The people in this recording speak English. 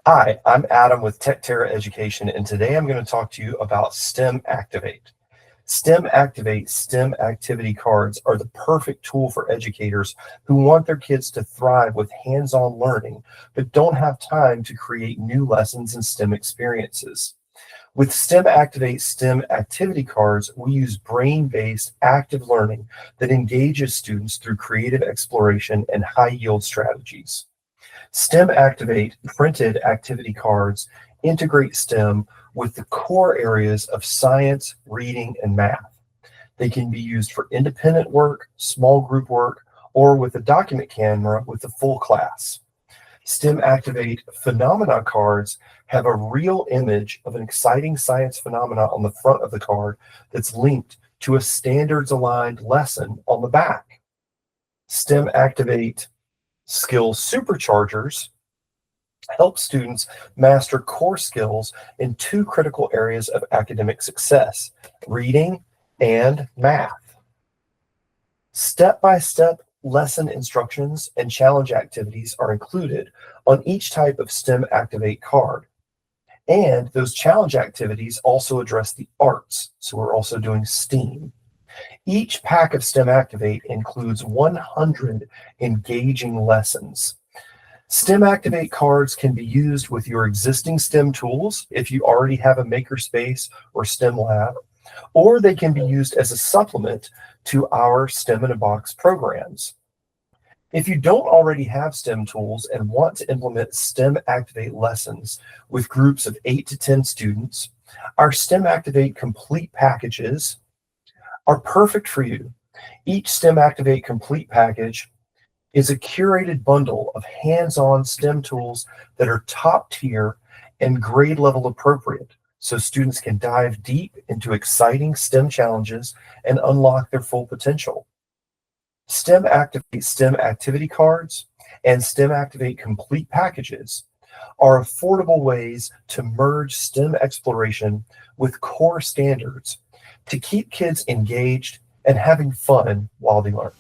Hi, I'm Adam with TechTerra Education, and today I'm going to talk to you about STEM Activate. STEM Activate STEM activity cards are the perfect tool for educators who want their kids to thrive with hands-on learning, but don't have time to create new lessons and STEM experiences. With STEM Activate STEM activity cards, we use brain-based active learning that engages students through creative exploration and high-yield strategies. STEM Activate printed activity cards integrate STEM with the core areas of science, reading, and math. They can be used for independent work, small group work, or with a document camera with the full class. STEM Activate phenomena cards have a real image of an exciting science phenomena on the front of the card that's linked to a standards-aligned lesson on the back. STEM Activate skill superchargers help students master core skills in two critical areas of academic success: reading and math. Step-by-step lesson instructions and challenge activities are included on each type of STEM Activate card. And those challenge activities also address the arts, so we're also doing STEAM. Each pack of STEM Activate includes 100 engaging lessons. STEM Activate cards can be used with your existing STEM tools if you already have a makerspace or STEM lab, or they can be used as a supplement to our STEM in a Box programs. If you don't already have STEM tools and want to implement STEM Activate lessons with groups of 8 to 10 students, our STEM Activate complete packages are perfect for you. Each STEM Activate complete package is a curated bundle of hands-on STEM tools that are top tier and grade level appropriate, so students can dive deep into exciting STEM challenges and unlock their full potential. STEM Activate STEM activity cards and STEM Activate complete packages are affordable ways to merge STEM exploration with core standards to keep kids engaged and having fun while they learn.